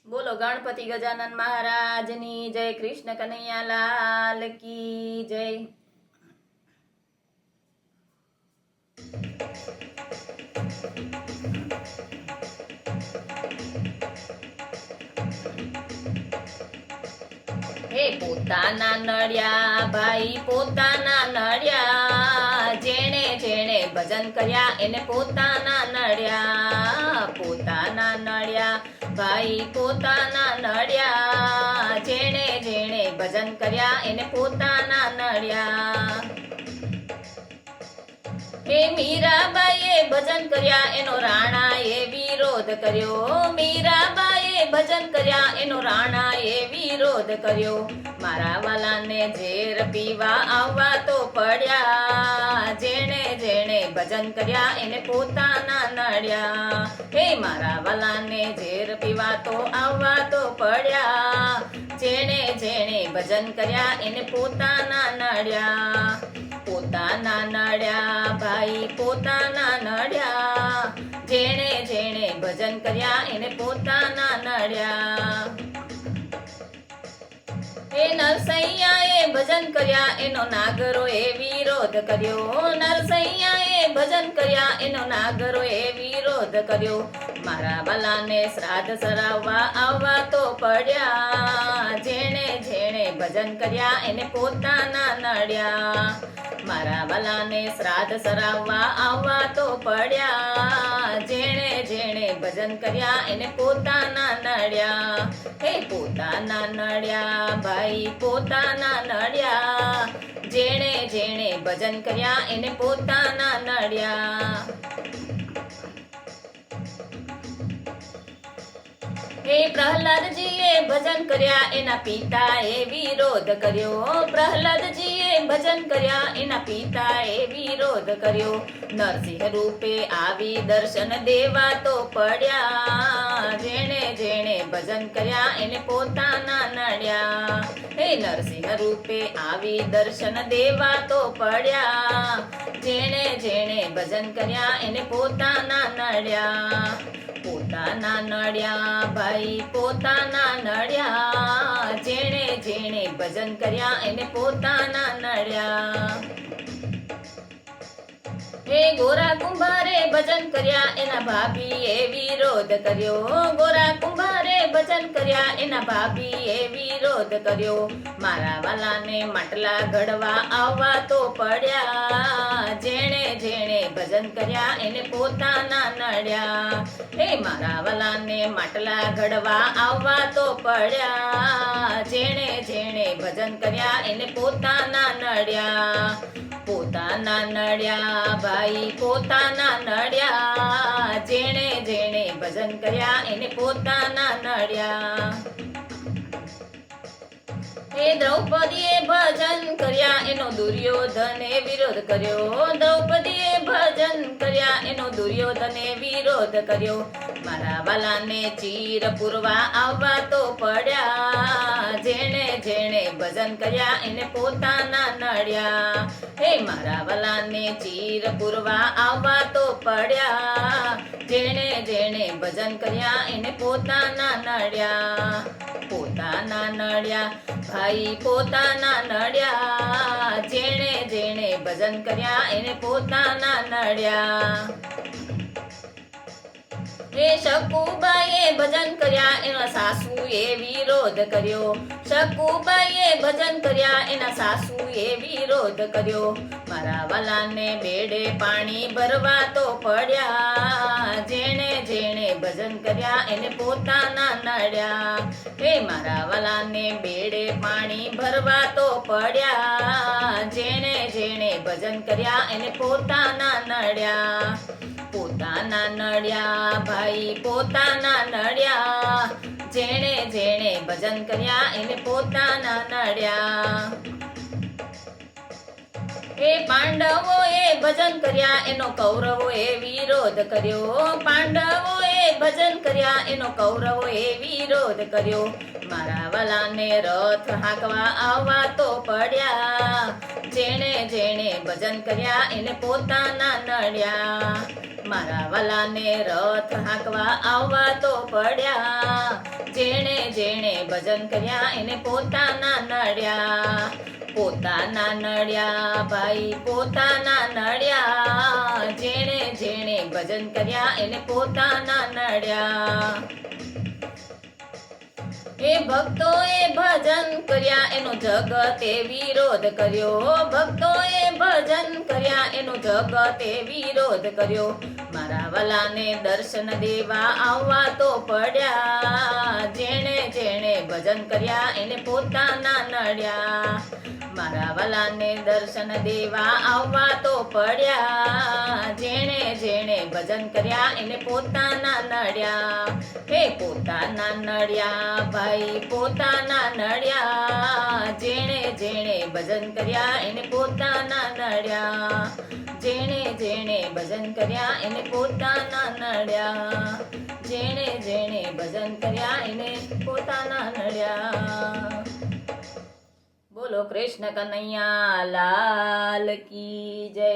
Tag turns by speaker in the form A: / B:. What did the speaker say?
A: બોલો ગણપતિ ગજાનન મહારાજની જય, કૃષ્ણ કનૈયા લાલ કી જય। હે પોતાના નડ્યા ભાઈ પોતાના નડ્યા, જેણે જેણે ભજન કર્યા એને પોતાના નડ્યા। પોતાના નડ્યા ભાઈ પોતાના નડ્યા, જેણે જેણે ભજન કર્યા એને પોતાના નડ્યા। હે મીરાબાઈએ ભજન કર્યા એનો રાણાએ વિરોધ કર્યો, મીરાબાઈએ ભજન કર્યા એનો રાણાએ વિરોધ કર્યો। મારા વાલાને ઝેર પીવા આવવા તો પડ્યા, જેણે જેણે ભજન કર્યા એને પોતાના નડ્યા। હે મારા વાલાને ઝેર પીવા તો આવવા તો પડ્યા, જેણે જેણે ભજન કર્યા એને પોતાના નડ્યા। પોતાના નડ્યા ભાઈ પોતાના નડ્યા, જેણે જેણે ભજન કર્યા એને પોતાના નડ્યા। હે નરસૈયાએ ભજન કર્યા એનો નાગરોએ વિરોધ કર્યો, નરસૈયાએ ભજન કર્યા એનો નાગરોએ વિરોધ કર્યો। મારા વાલાને શ્રાદ્ધ સરાવવા આવવા તો પડ્યા, જેણે જેણે ભજન કર્યા એને પોતાના નડ્યા। મારા વાલાને શ્રાદ્ધ સરાવવા આવવા તો પડ્યા, જેણે જેણે ભજન કર્યા એને પોતાના નડ્યા। હે પોતાના નડ્યા ભાઈ પોતાના નડ્યા, જેણે જેણે ભજન કર્યા એને પોતાના નડ્યા। હે પ્રહલાદજીએ ભજન કર્યા એના પિતાએ વિરોધ કર્યો, પ્રહલાદજીએ ભજન કર્યા એના પિતાએ વિરોધ કર્યો। નરસિંહ રૂપે આવી દર્શન દેવા તો પડ્યા, જેણે જેણે ભજન કર્યા એને પોતાના નડ્યા। હે નરસિંહ રૂપે આવી દર્શન દેવા તો પડ્યા, જેણે જેણે ભજન કર્યા એને પોતાના નડ્યા। પોતાના નડ્યા ભાઈ પોતાના નડ્યા, જેણે જેણે ભજન કર્યા એને પોતાના નડ્યા। હે ગોરા કુંભારે ભજન કર્યા એના ભાભીએ વિરોધ કર્યો, ગોરા કુંભારે ભજન કર્યા એના ભાભીએ વિરોધ કર્યો। મારા વાલાને માટલા ઘડવા આવવા તો પડ્યા, જેણે જેણે ભજન કર્યા એને પોતાના નડ્યા। હે મારા વાલાને માટલા ઘડવા આવવા તો પડ્યા, જેણે જેણે ભજન કર્યા એને પોતાના નડ્યા। પોતાના નડ્યા ભાઈ પોતાના નડ્યા, જેણે જેણે ભજન કર્યા એને પોતાના નડ્યા। હે દ્રૌપદીએ ભજન કર્યા એનો દુર્યોધને વિરોધ કર્યો, દ્રૌપદીએ ભજન કર્યા એનો દુર્યોધને વિરોધ કર્યો। મારા વાલાને ચીર પૂરવા આવવા તો પડ્યા, જેણે જેણે ભજન કર્યા એને પોતાના નડ્યા। હે મારા વાલાને ચીર પૂરવા આવવા તો પડ્યા, જેણે જેણે ભજન કર્યા એને પોતાના નડ્યા। પોતાના નડ્યા ભાઈ પોતાના નડ્યા, જેણે જેણે ભજન કર્યા એને પોતાના નડ્યા। હે શકુબાઈએ ભજન કર્યા એના સાસુએ વિરોધ કર્યો, શકુબાઈએ ભજન કર્યા એના સાસુએ વિરોધ કર્યો। મારા વાલાને બેડે પાણી ભરવા તો પડ્યા, જેણે જેણે ભજન કર્યા એને પોતાના નડ્યા। હે મારા વાલાને બેડે પાણી ભરવા તો પડ્યા, જેણે જેણે ભજન કર્યા એને પોતાના નડ્યા। પોતાના નડ્યા ભાઈ પોતાના નડ્યા, જેણે જેણે ભજન કર્યા એને પોતાના નડ્યા। હે પાંડવોએ ભજન કર્યા એનો કૌરવોએ વિરોધ કર્યો, પાંડવોએ ભજન કર્યા એનો કૌરવોએ વિરોધ કર્યો। મારા વાલાને રથ હાંકવા આવવા તો પડ્યા, જેણે જેણે ભજન કર્યા એને પોતાના નડ્યા। મારા વાલાને રથ હાંકવા આવવા તો પડ્યા, જેણે જેણે ભજન કર્યા એને પોતાના નડ્યા, પોતાના નડ્યા ભાઈ પોતાના નડ્યા, જેણે જેણે ભજન કર્યા એને પોતાના નડ્યા. એ ભક્તોએ ભજન કર્યા એનો જગતે વિરોધ કર્યો, ભક્તોએ ભજન કર્યા એનો જગતે વિરોધ કર્યો. મારા વાલાને દર્શન દેવા આવવા તો પડ્યા, જેણે જેણે ભજન કર્યા એને પોતાના નડ્યા. મારા વાલાને દર્શન દેવા આવવા તો પડ્યા, જેણે જેણે ભજન કર્યા એને પોતાના નડ્યા. હે પોતાના નડ્યા ભાઈ પોતાના નડ્યા, જેણે જેણે ભજન કર્યા એને પોતાના નડ્યા, જેણે જેણે ભજન કર્યા એને પોતાના નડ્યા, જેણે જેણે ભજન કર્યા એને પોતાના નડ્યા. બોલો કૃષ્ણ કનૈયા લાલ કી જય.